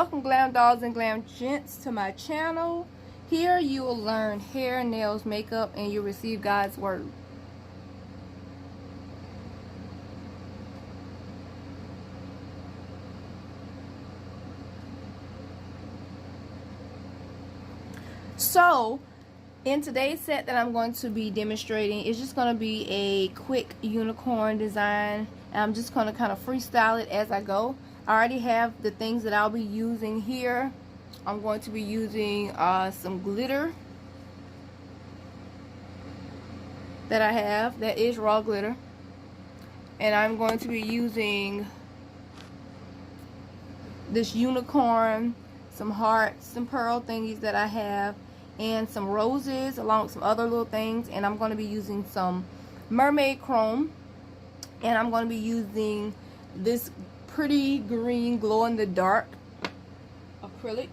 Welcome glam dolls and glam gents to my channel. Here you will learn hair, nails, makeup, and you'll receive God's word. So in today's set that I'm going to be demonstrating, it's just going to be a quick unicorn design, and I'm just going to kind of freestyle it as I go. I already have the things that I'll be using here. I'm going to be using some glitter that I have, that is raw glitter, and I'm going to be using this unicorn, some hearts, some pearl thingies that I have, and some roses along with some other little things. And I'm going to be using some mermaid chrome, and I'm going to be using this pretty green glow in the dark acrylic,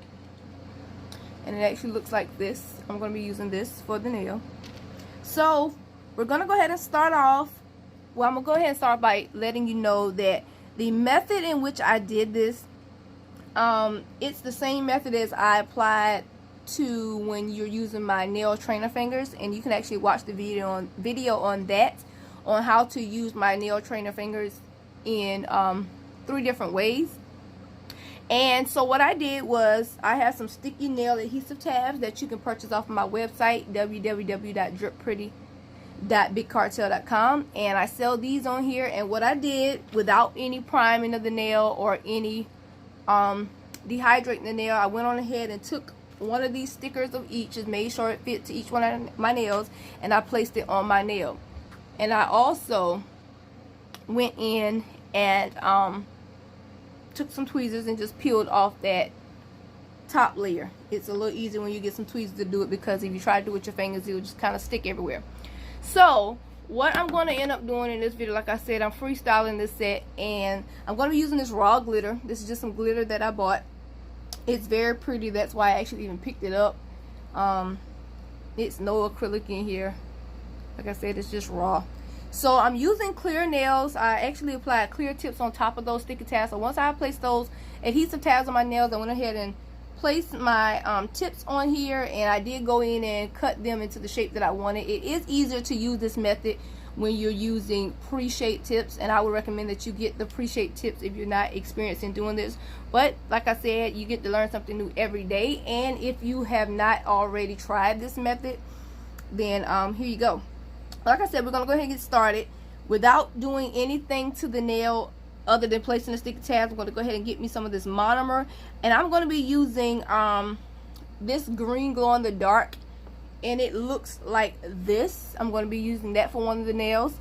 and it actually looks like this. I'm going to be using this for the nail. So we're going to go ahead and start off. Well, I'm going to go ahead and start by letting you know that the method in which I did this, it's the same method as I applied to when you're using my nail trainer fingers, and you can actually watch the video on that, on how to use my nail trainer fingers in 3 different ways. And so what I did was, I have some sticky nail adhesive tabs that you can purchase off of my website, www.drippretty.bigcartel.com, and I sell these on here. And what I did, without any priming of the nail or any dehydrating the nail, I went on ahead and took one of these stickers of each, just made sure it fit to each one of my nails, and I placed it on my nail. And I also went in and took some tweezers and just peeled off that top layer. It's a little easier when you get some tweezers to do it, because if you try to do it with your fingers, it will just kind of stick everywhere. So what I'm going to end up doing in this video, like I said, I'm freestyling this set, and I'm going to be using this raw glitter. This is just some glitter that I bought. It's very pretty. That's why I actually even picked it up. It's no acrylic in here. Like I said, it's just raw. So I'm using clear nails. I actually applied clear tips on top of those sticky tabs. So once I placed those adhesive tabs on my nails, I went ahead and placed my tips on here, and I did go in and cut them into the shape that I wanted. It is easier to use this method when you're using pre-shaped tips, and I would recommend that you get the pre-shaped tips if you're not experienced in doing this. But like I said, you get to learn something new every day, and if you have not already tried this method, then here you go. Like I said, we're gonna go ahead and get started without doing anything to the nail other than placing the sticky tabs. I'm going to go ahead and get me some of this monomer, and I'm going to be using this green glow in the dark, and it looks like this. I'm going to be using that for one of the nails,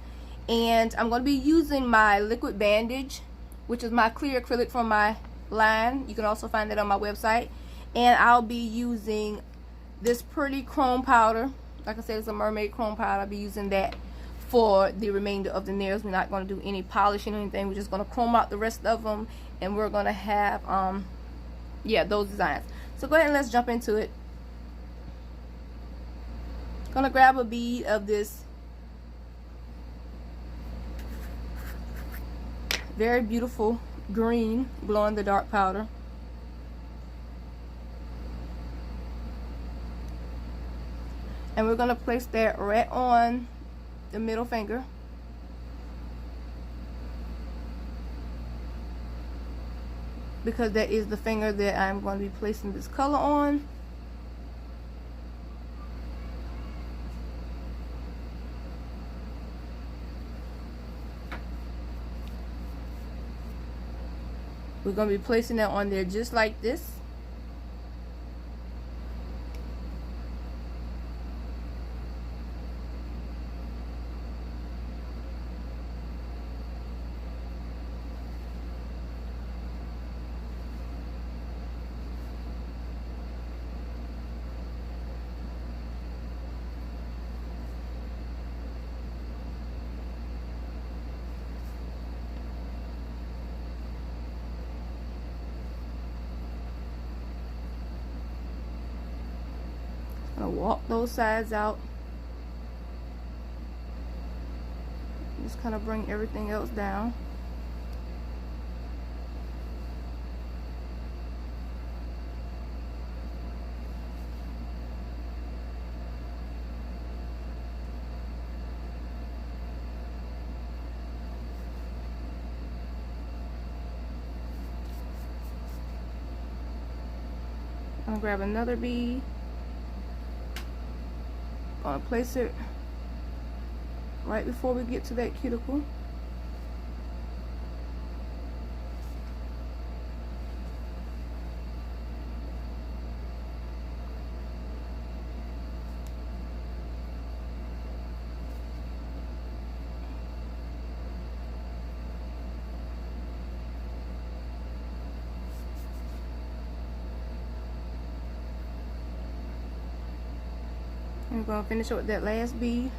and I'm going to be using my liquid bandage, which is my clear acrylic from my line. You can also find that on my website. And I'll be using this pretty chrome powder. Like I said, it's a mermaid chrome powder. I'll be using that for the remainder of the nails. We're not going to do any polishing or anything. We're just going to chrome out the rest of them, and we're going to have yeah, those designs. So go ahead and let's jump into it. Gonna grab a bead of this very beautiful green glow in the dark powder, and we're gonna place that right on the middle finger. Because that is the finger that I'm going to be placing this color on. We're going to be placing that on there just like this. Gonna walk those sides out. Just kind of bring everything else down. gonna grab another bead. Gonna place it right before we get to that cuticle. I'm going to finish up with that last bead.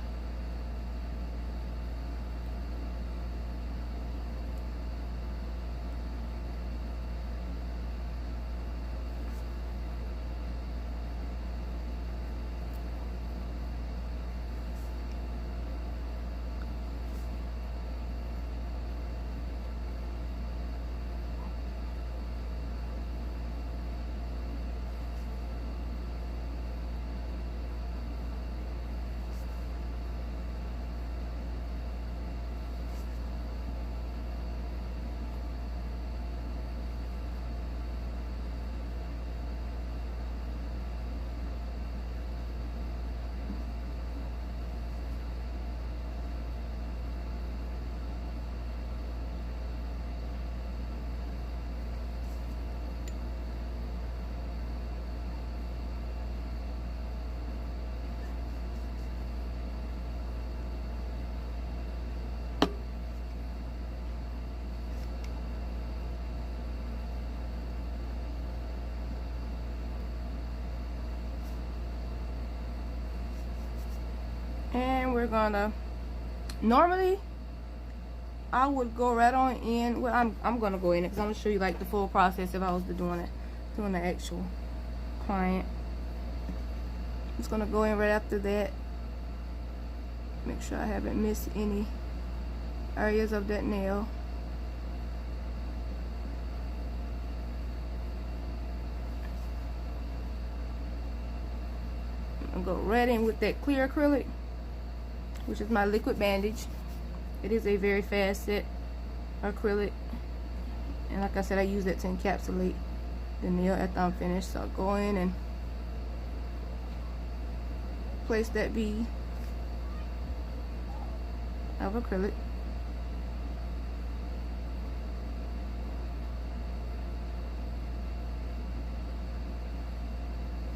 And we're gonna, normally I would go right on in. Well, I'm gonna go in it because I'm gonna show you like the full process if I was doing the actual client. Just gonna go in right after that. Make sure I haven't missed any areas of that nail. I'm gonna go right in with that clear acrylic, which is my liquid bandage. It is a very fast set acrylic, and like I said, I use that to encapsulate the nail after I'm finished. So I'll go in and place that bead of acrylic.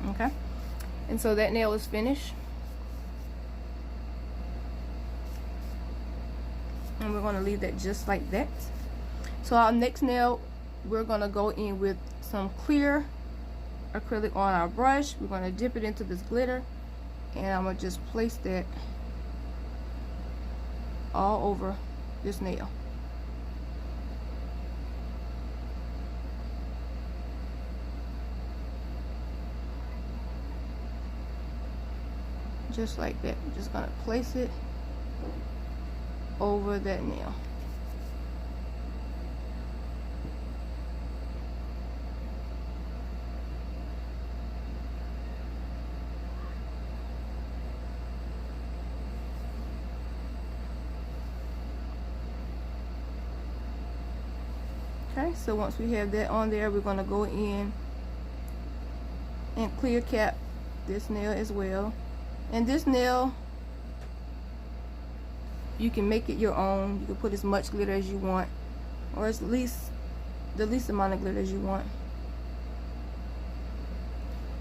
Okay, and so that nail is finished. And we're going to leave that just like that. So our next nail, we're going to go in with some clear acrylic on our brush. We're going to dip it into this glitter, and I'm going to just place that all over this nail. Just like that. I'm just going to place it over that nail. Okay, so once we have that on there, we're going to go in and clear cap this nail as well. And this nail, you can make it your own. You can put as much glitter as you want, or at least the least amount of glitter as you want.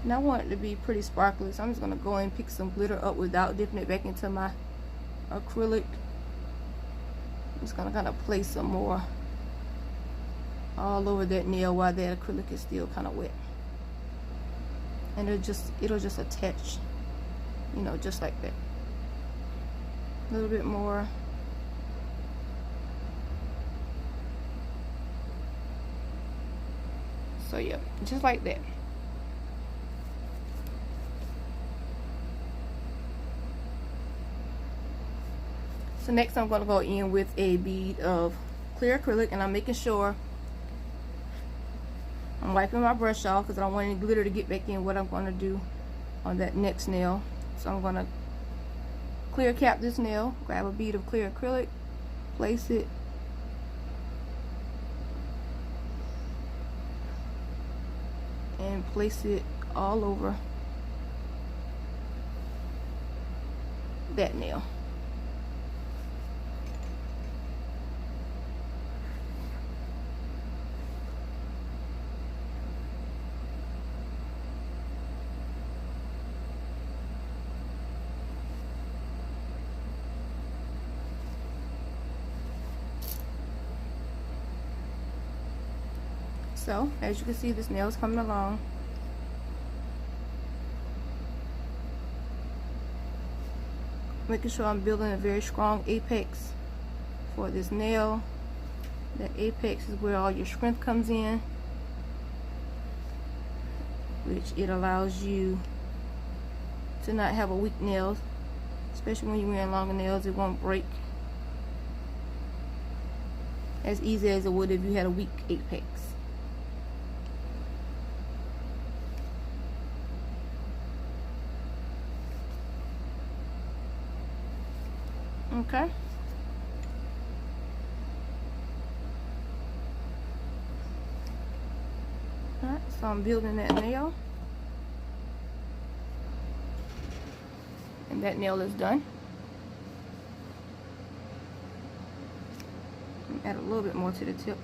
And I want it to be pretty sparkly, so I'm just gonna go and pick some glitter up without dipping it back into my acrylic. I'm just gonna kind of place some more all over that nail while that acrylic is still kind of wet, and it'll just attach, you know, just like that. A little bit more. So yeah, just like that. So next I'm going to go in with a bead of clear acrylic, and I'm making sure I'm wiping my brush off because I don't want any glitter to get back in what I'm going to do on that next nail. So I'm going to clear cap this nail, grab a bead of clear acrylic, place it and place it all over that nail. So, as you can see, this nail is coming along. Making sure I'm building a very strong apex for this nail. That apex is where all your strength comes in, which it allows you to not have a weak nail, especially when you're wearing longer nails. It won't break as easy as it would if you had a weak apex. Okay. Alright, so I'm building that nail. And that nail is done. Add a little bit more to the tip.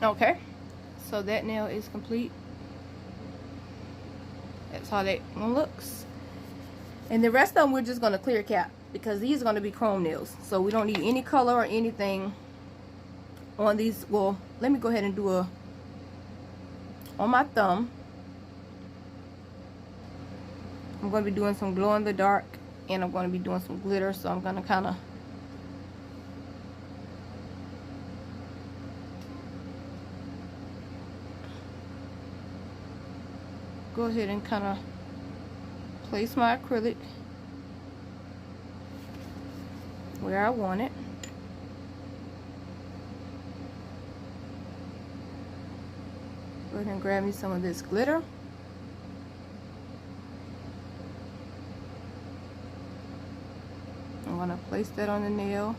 Okay, so that nail is complete. That's how that one looks. And the rest of them we're just going to clear cap, because these are going to be chrome nails. So we don't need any color or anything on these. Well, let me go ahead and do a, on my thumb, I'm going to be doing some glow in the dark, and I'm going to be doing some glitter. So I'm going to kind of go ahead and kind of place my acrylic where I want it. Go ahead and grab me some of this glitter. I'm going to place that on the nail.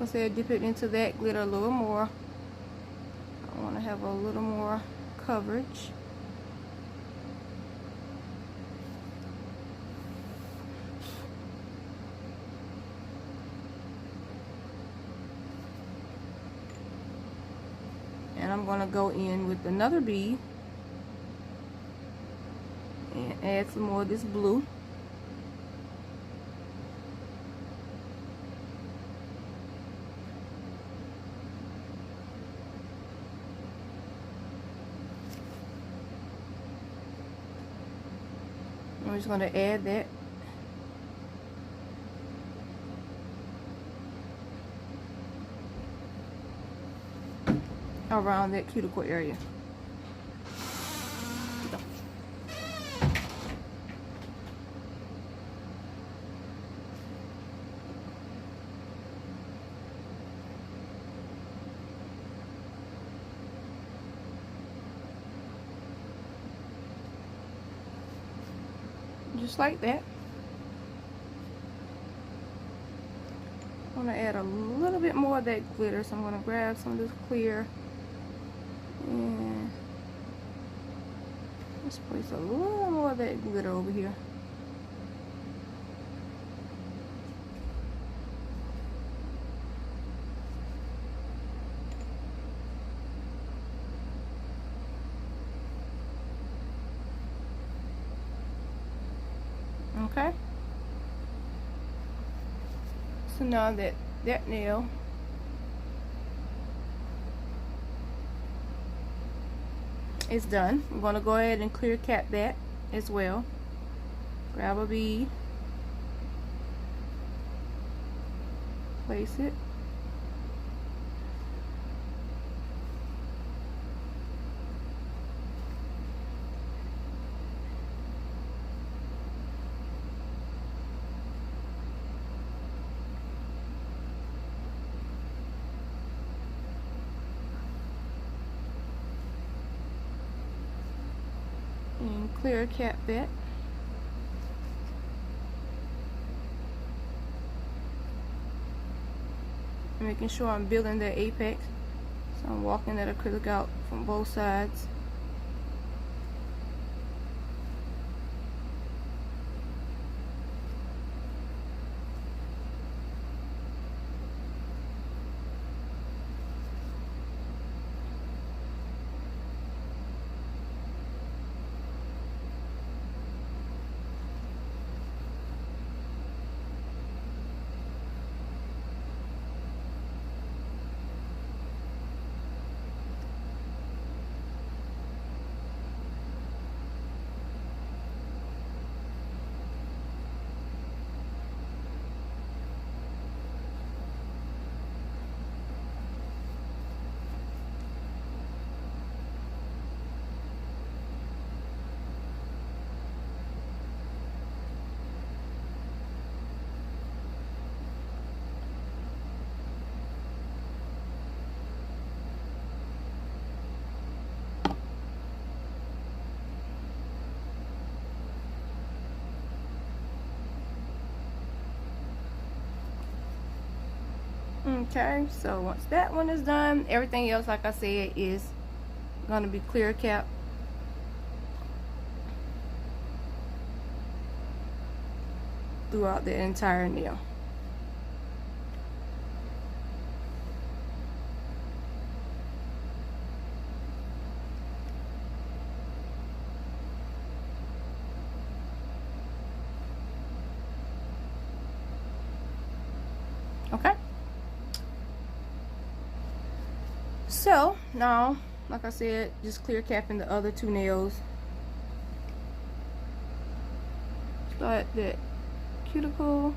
Like I said, dip it into that glitter a little more. I want to have a little more coverage. And I'm going to go in with another bead and add some more of this blue. I'm just going to add that around that cuticle area. Just like that. I'm going to add a little bit more of that glitter, so I'm going to grab some of this clear and just place a little more of that glitter over here. Okay, so now that nail is done, I'm going to go ahead and clear cap that as well. Grab a bead, place it, clear cap back. Making sure I'm building that apex. So I'm walking that acrylic out from both sides. Okay, so once that one is done, everything else, like I said, is going to be clear cap. Throughout the entire nail. Okay. So now, like I said, just clear capping the other two nails. Start that cuticle.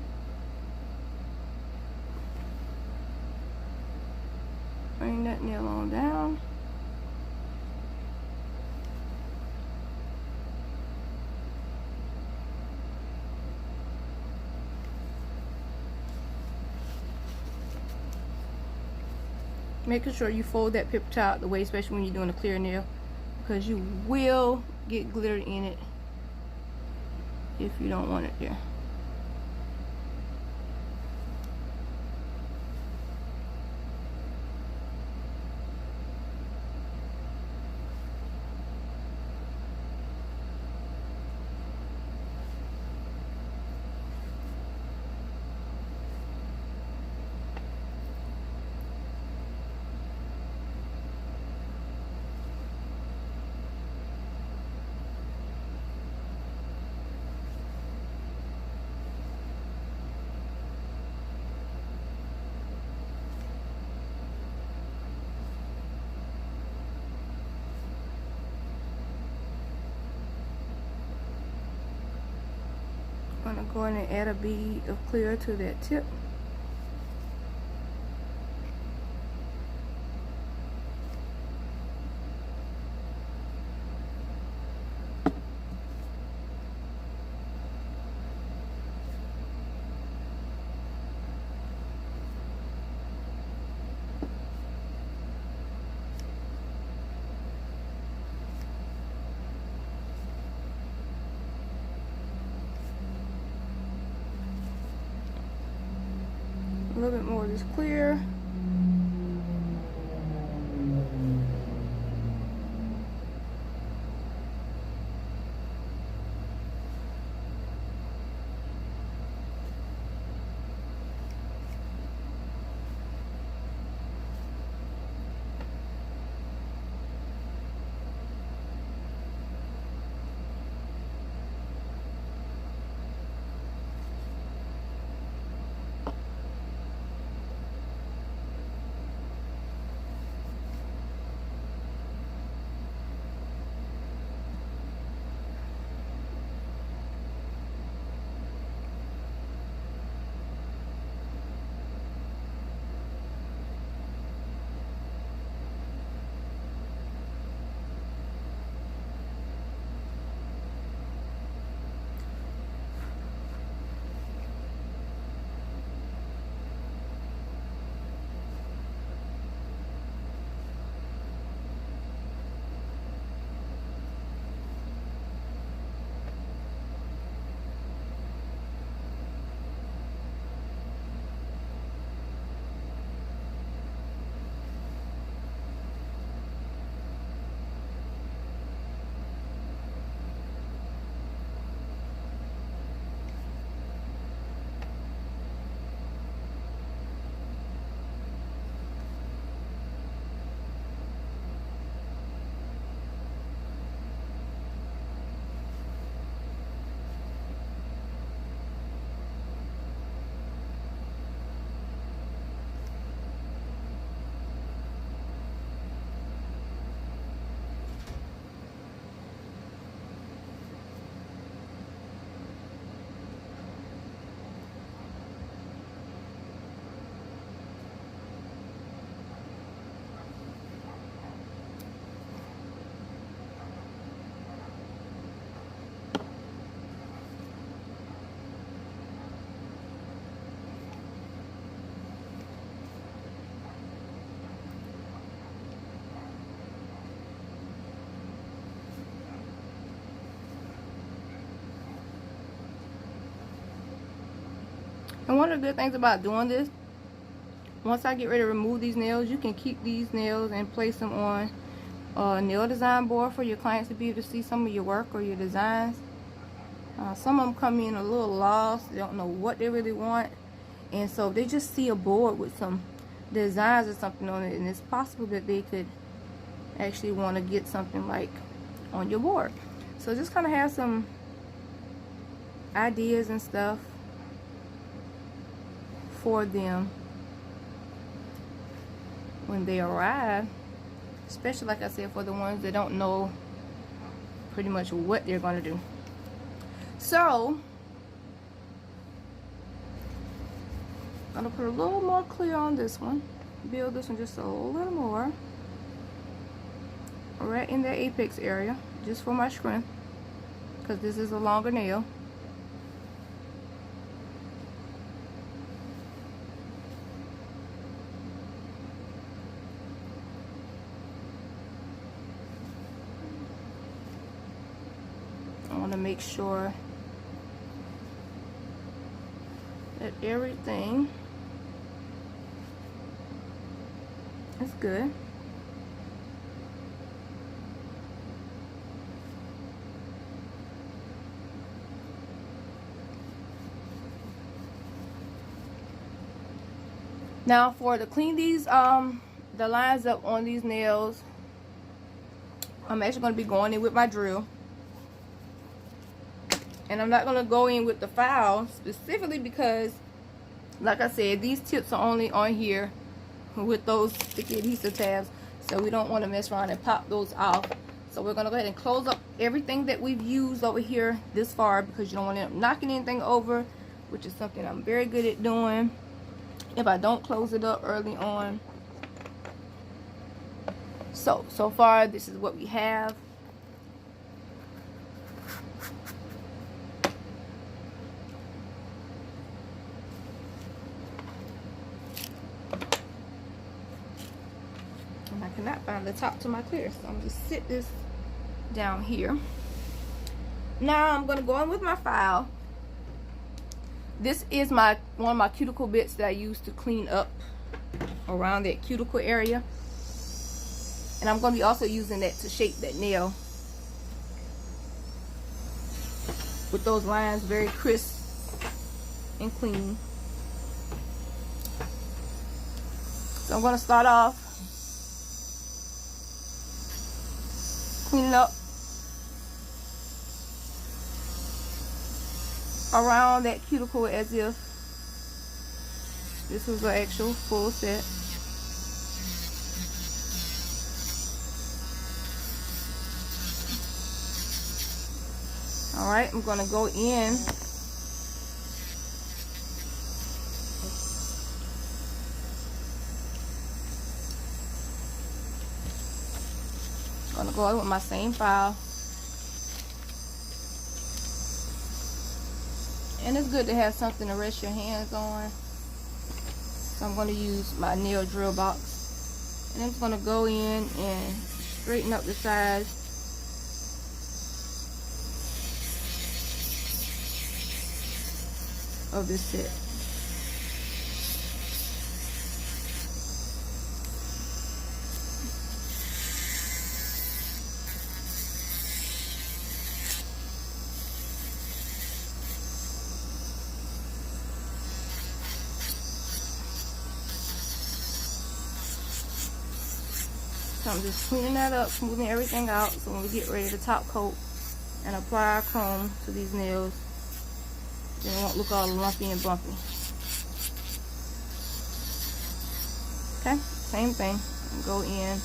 Bring that nail on down. Making sure you fold that paper towel out the way, especially when you're doing a clear nail, because you will get glitter in it if you don't want it there. I'm gonna go in and add a bead of clear to that tip. A little bit more of this clear. And one of the good things about doing this, once I get ready to remove these nails, you can keep these nails and place them on a nail design board for your clients to be able to see some of your work or your designs. Some of them come in a little lost. They don't know what they really want. And so they just see a board with some designs or something on it, and it's possible that they could actually want to get something like on your board. So just kind of have some ideas and stuff for them when they arrive, especially like I said, for the ones that don't know pretty much what they're going to do. So I'm going to put a little more clear on this one, build this one just a little more right in the apex area, just for my strength, because this is a longer nail. I want to make sure that everything is good. Now to clean these the lines up on these nails, I'm actually going to be going in with my drill. And I'm not going to go in with the file specifically because, like I said, these tips are only on here with those sticky adhesive tabs. So we don't want to mess around and pop those off. So we're going to go ahead and close up everything that we've used over here this far, because you don't want to end up knocking anything over, which is something I'm very good at doing if I don't close it up early on. So far this is what we have. And I cannot find the top to my clear, so I'm just sit this down here. Now I'm going to go in with my file. This is one of my cuticle bits that I use to clean up around that cuticle area. And I'm going to be also using that to shape that nail with those lines very crisp and clean. So I'm going to start off cleaning up around that cuticle as if this was an actual full set. Alright, I'm going to go in go in with my same file. And it's good to have something to rest your hands on. So I'm going to use my nail drill box. And I'm just going to go in and straighten up the sides of this set. So I'm just cleaning that up, smoothing everything out, so when we get ready to top coat and apply our chrome to these nails, then it won't look all lumpy and bumpy. Okay, same thing. Go in.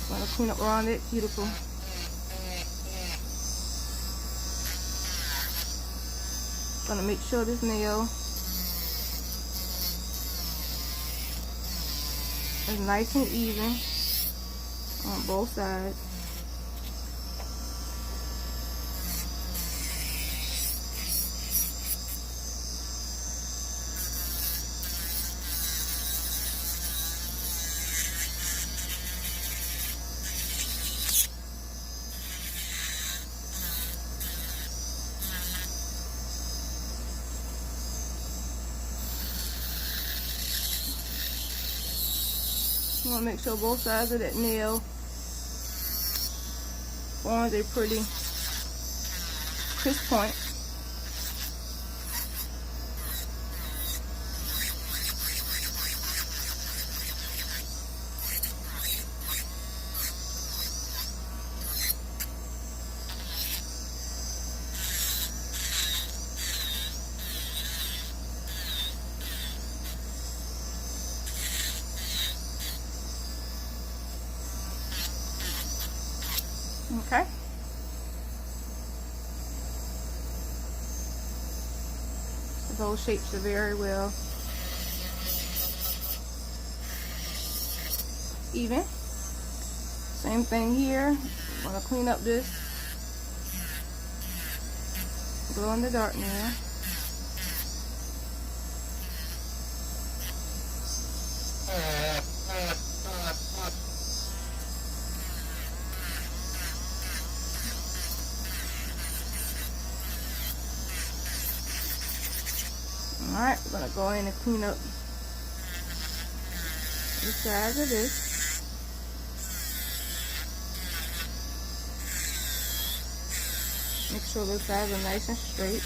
I'm gonna clean up around that cuticle. Gonna make sure this nail is nice and even on both sides. You want to make sure both sides of that nail forms a pretty crisp point. Okay. Those shapes are very well even. Same thing here. I'm gonna clean up this glow in the dark nail. Alright, we're gonna go in and clean up the sides of this. Make sure the sides are nice and straight.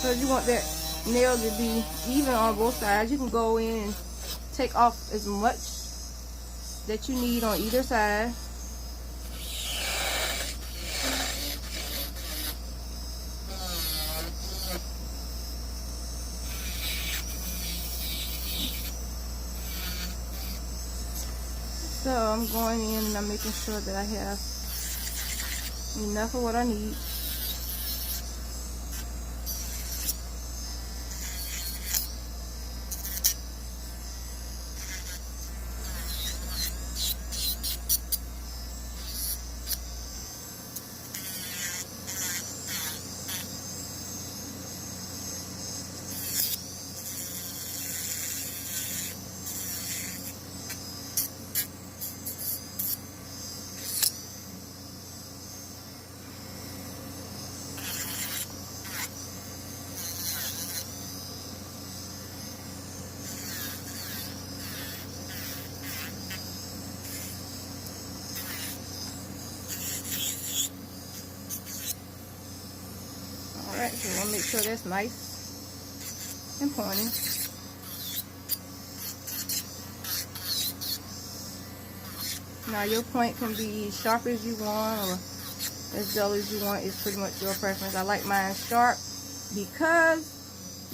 So if you want that nail to be even on both sides, you can go in and take off as much that you need on either side. So I'm going in and I'm making sure that I have enough of what I need. Alright, so we'll make sure that's nice and pointy. Now your point can be sharp as you want or as dull as you want. It's pretty much your preference. I like mine sharp because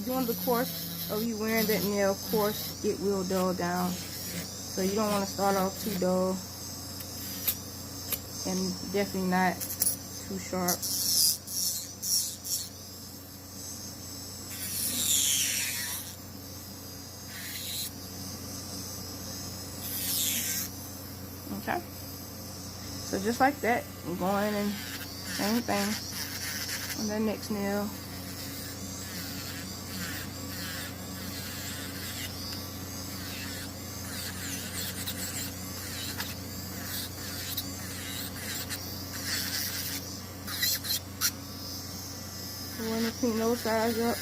during the course of you wearing that nail, of course, it will dull down. So you don't want to start off too dull and definitely not too sharp. Okay, so just like that, I'm going and same thing on the next nail. So we're going to clean those sides up.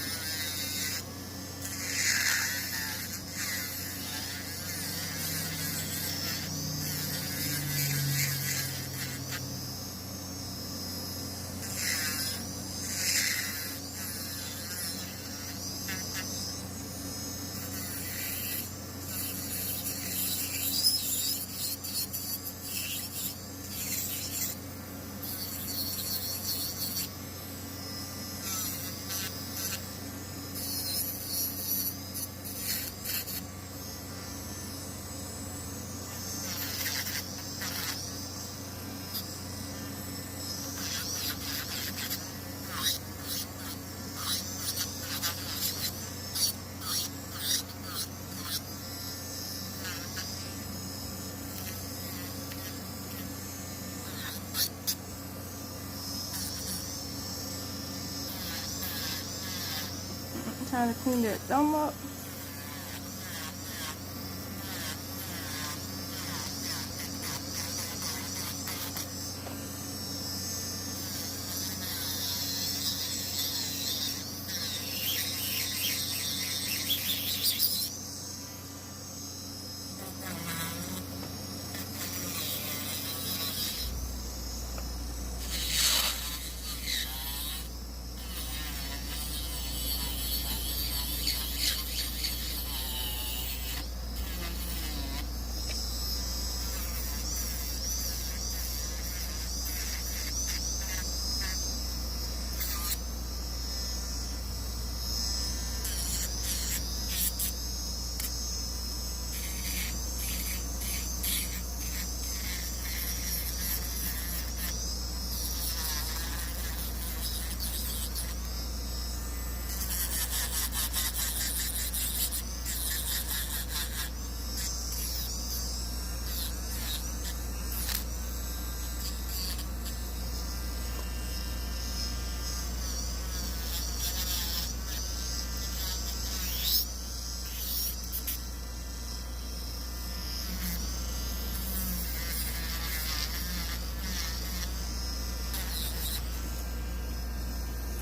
Time to clean that thumb up.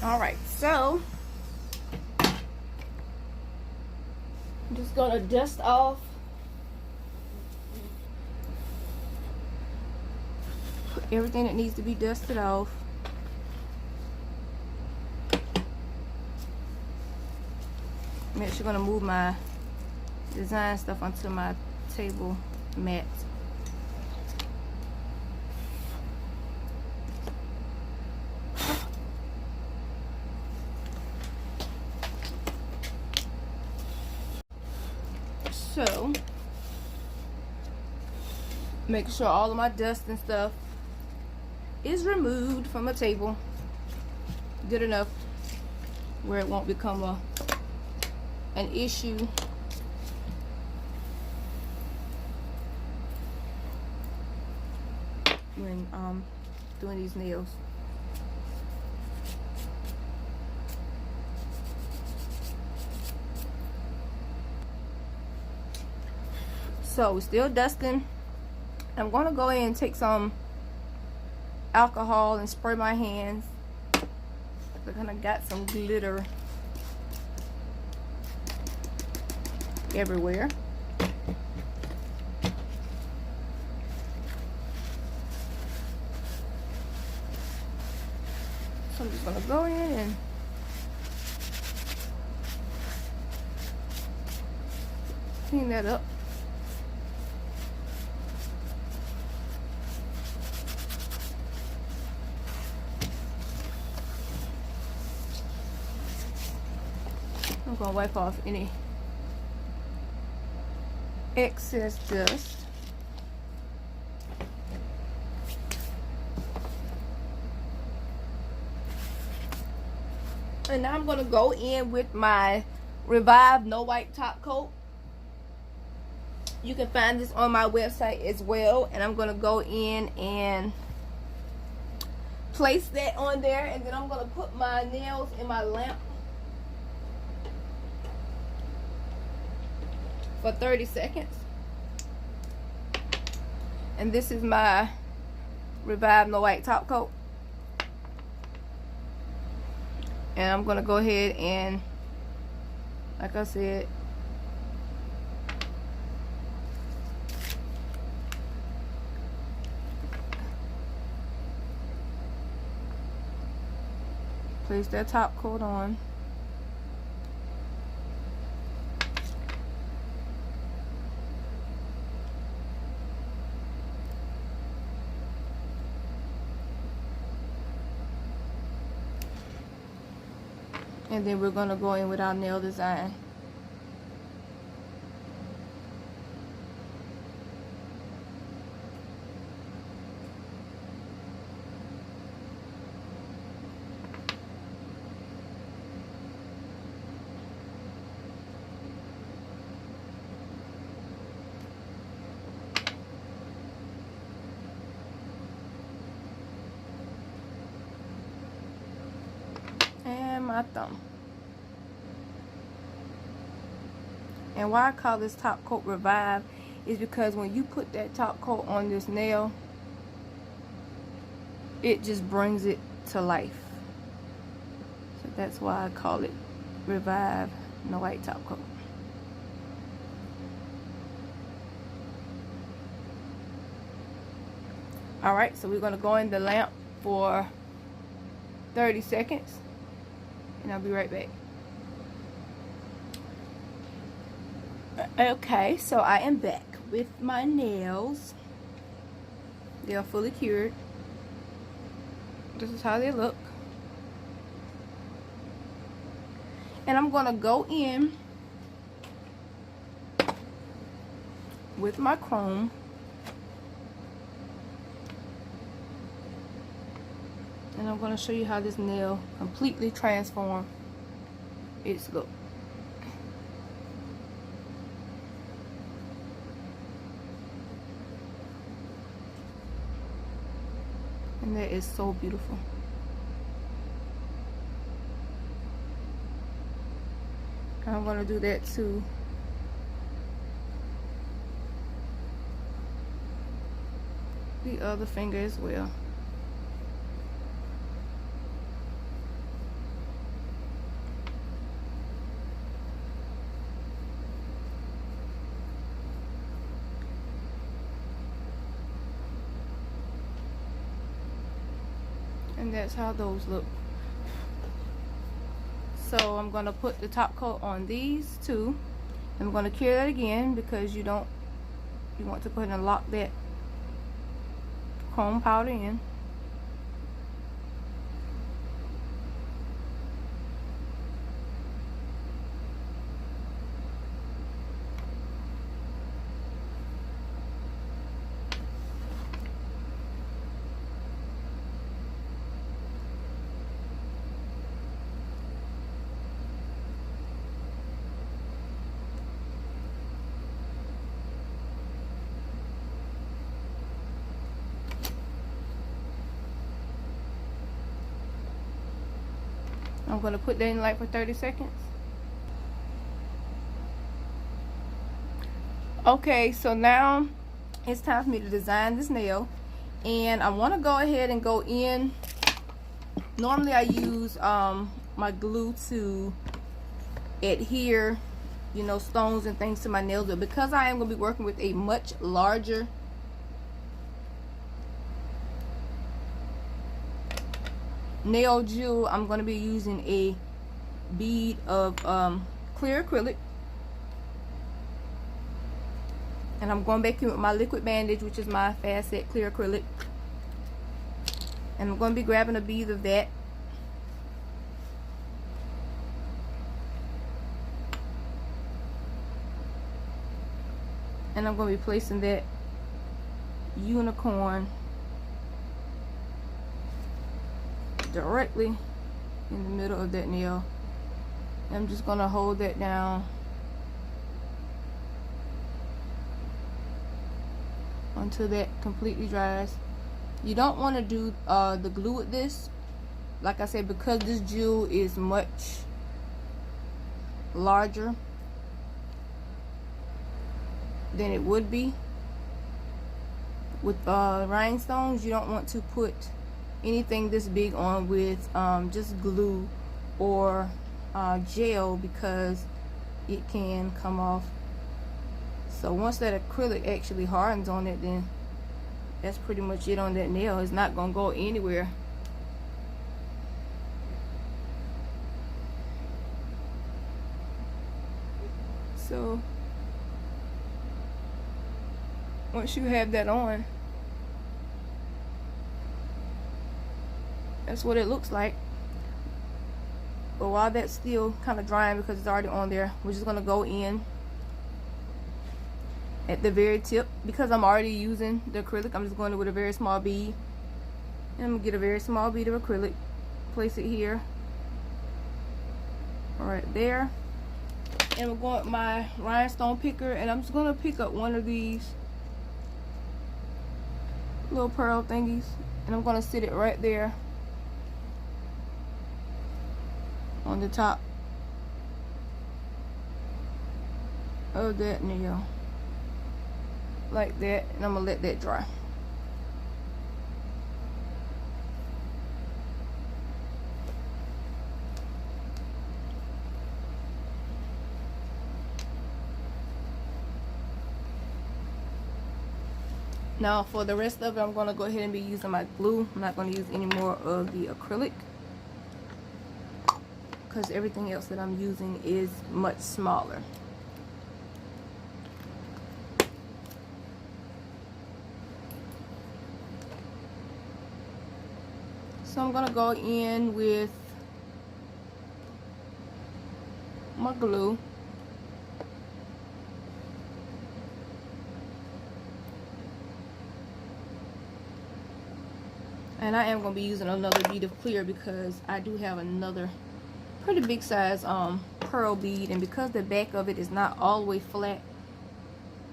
All right, so I'm just gonna dust off everything that needs to be dusted off. I'm actually gonna move my design stuff onto my table mat. So, make sure all of my dust and stuff is removed from the table. Good enough where it won't become an issue. When doing these nails. So we're still dusting. I'm going to go in and take some alcohol and spray my hands. I kind of got some glitter everywhere. So I'm just going to go in and clean that up. I'm going to wipe off any excess dust. And now I'm going to go in with my Revive No Wipe Top Coat. You can find this on my website as well. And I'm going to go in and place that on there. And then I'm going to put my nails in my lamp for 30 seconds. And this is my Revive No Wipe Top Coat. And I'm going to go ahead and, like I said, place that top coat on. And then we're going to go in with our nail design. And my thumb. And why I call this top coat Revive is because when you put that top coat on this nail, it just brings it to life. So that's why I call it Revive no white top coat. Alright, so we're going to go in the lamp for 30 seconds. And I'll be right back. Okay, so I am back with my nails. They are fully cured. This is how they look. And I'm going to go in with my chrome. And I'm going to show you how this nail completely transforms its look. And that is so beautiful. I'm going to do that to the other finger as well. And that's how those look. So I'm going to put the top coat on these two. I'm going to cure that again because you want to put and lock that chrome powder in. I'm going to put that in the light for 30 seconds. Okay, so now it's time for me to design this nail. And I want to go ahead and go in. Normally I use my glue to adhere, you know, stones and things to my nails. But because I am going to be working with a much larger nail jewel, I'm going to be using a bead of clear acrylic, and I'm going back in with my liquid bandage, which is my fast set clear acrylic, and I'm going to be grabbing a bead of that, and I'm going to be placing that unicorn directly in the middle of that nail. I'm just gonna hold that down until that completely dries. You don't want to do the glue with this, like I said, because this jewel is much larger than it would be with rhinestones. You don't want to put anything this big on with just glue or gel, because it can come off. So once that acrylic actually hardens on it, then that's pretty much it on that nail. It's not gonna go anywhere. So once you have that on, that's what it looks like. But while that's still kind of drying because it's already on there, we're just going to go in at the very tip. Because I'm already using the acrylic, I'm just going in with a very small bead. And I'm going to get a very small bead of acrylic, place it here, right there. And we're going with my rhinestone picker, and I'm just going to pick up one of these little pearl thingies, and I'm going to sit it right there on the top of that nail like that, and I'm gonna let that dry. Now for the rest of it, I'm gonna go ahead and be using my glue. I'm not gonna use any more of the acrylic because everything else that I'm using is much smaller. So I'm gonna go in with my glue. And I am gonna be using another bead of clear because I do have another pretty big size pearl bead, and because the back of it is not all the way flat,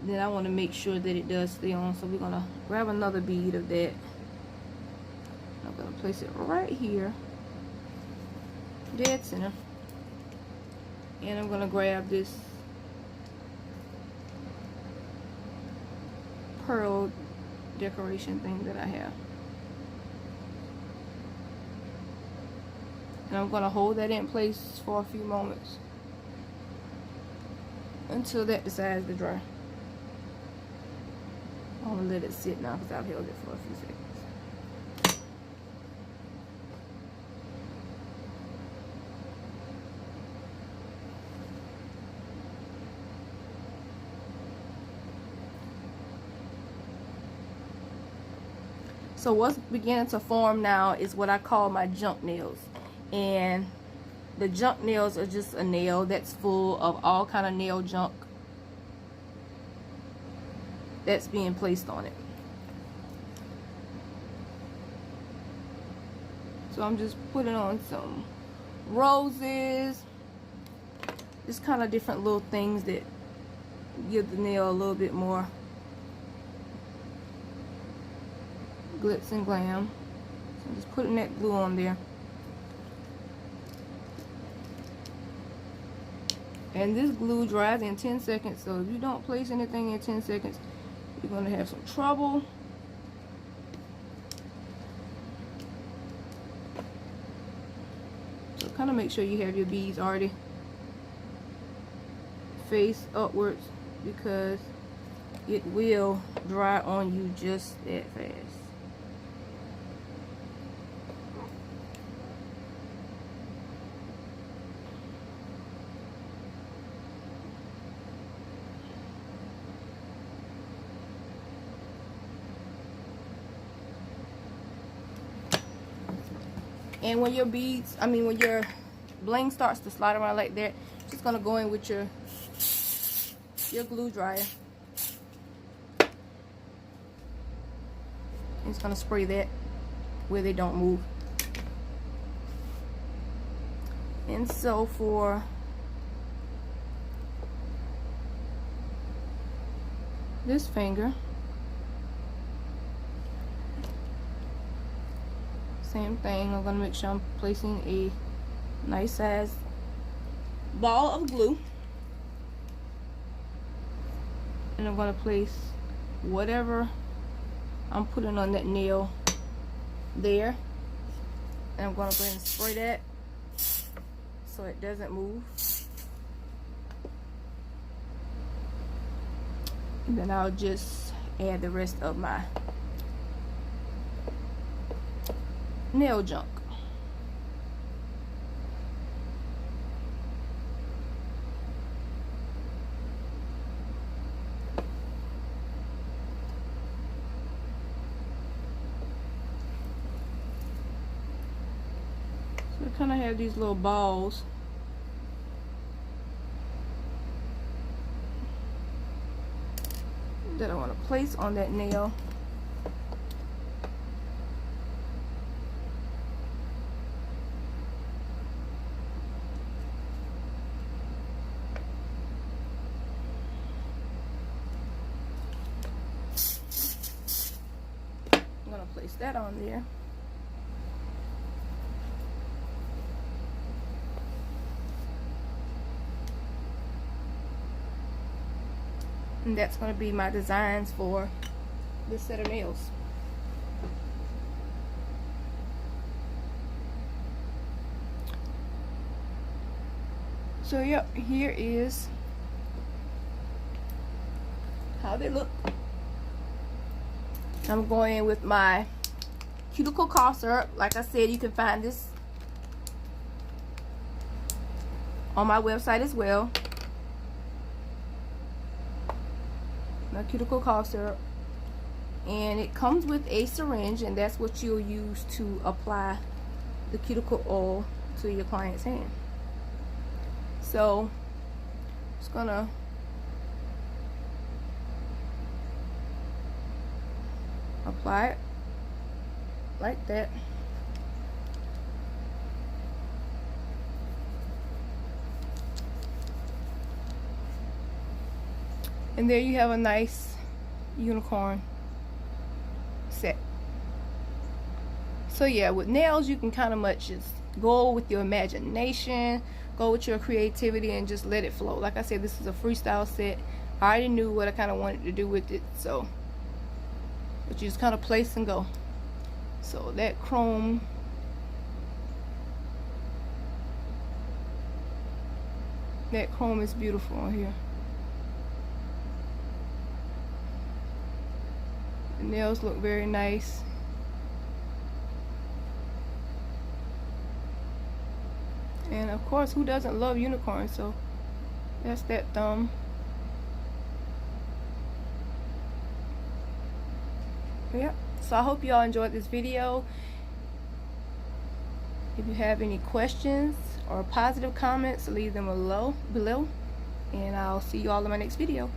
then I want to make sure that it does stay on. So we're gonna grab another bead of that. I'm gonna place it right here, dead center, and I'm gonna grab this pearl decoration thing that I have, and I'm gonna hold that in place for a few moments until that decides to dry. I'm gonna let it sit now because I've held it for a few seconds. So what's beginning to form now is what I call my junk nails. And the junk nails are just a nail that's full of all kind of nail junk that's being placed on it. So I'm just putting on some roses, just kind of different little things that give the nail a little bit more glitz and glam. So I'm just putting that glue on there. And this glue dries in 10 seconds, so if you don't place anything in 10 seconds, you're going to have some trouble. So kind of make sure you have your beads already face upwards, because it will dry on you just that fast. And when your beads, when your bling starts to slide around like that, just gonna go in with your glue dryer. It's gonna spray that where they don't move. And so for this finger, same thing. I'm gonna make sure I'm placing a nice size ball of glue, and I'm gonna place whatever I'm putting on that nail there, and I'm gonna go ahead and spray that so it doesn't move. And then I'll just add the rest of my nail junk. So I kind of have these little balls. That I want to place on that nail. I'm going to place that on there. And that's going to be my designs for this set of nails. So yep, here is how they look. I'm going in with my cuticle cough syrup. Like I said, you can find this on my website as well. My cuticle cough syrup. And it comes with a syringe, and that's what you'll use to apply the cuticle oil to your client's hand. So, just gonna apply it like that. And there you have a nice unicorn set. So yeah, with nails you can kind of much just go with your imagination, go with your creativity, and just let it flow. Like I said, this is a freestyle set. I already knew what I kind of wanted to do with it, so but you just kind of place and go. So that chrome, is beautiful on here. The nails look very nice. And of course, who doesn't love unicorns? So that's that thumb. Yep. So I hope you all enjoyed this video. If you have any questions or positive comments, leave them below. And I'll see you all in my next video.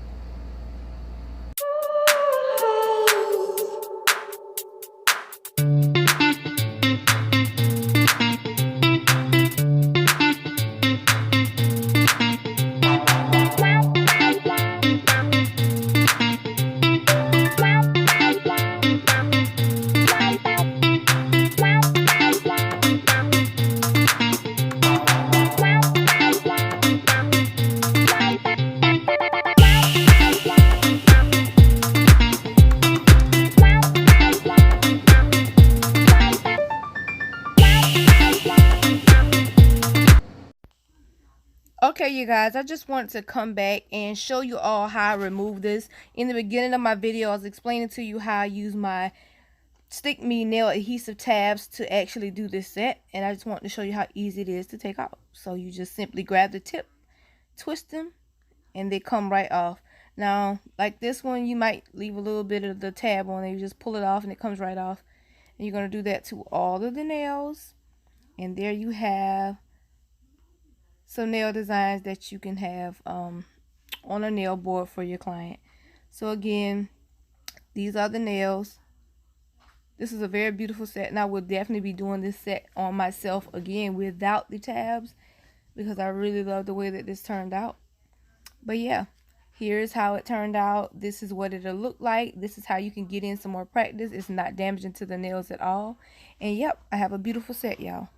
Okay, you guys, I just wanted to come back and show you all how I remove this. In the beginning of my video, I was explaining to you how I use my Stick Me nail adhesive tabs to actually do this set, and I just wanted to show you how easy it is to take off. So you just simply grab the tip, twist them, and they come right off. Now, like this one, you might leave a little bit of the tab on there. You just pull it off and it comes right off. And you're going to do that to all of the nails. And there you have some nail designs that you can have on a nail board for your client. So again, these are the nails. This is a very beautiful set, and I will definitely be doing this set on myself again without the tabs, because I really love the way that this turned out. But yeah, here's how it turned out. This is what it'll look like. This is how you can get in some more practice. It's not damaging to the nails at all. And yep, I have a beautiful set, y'all.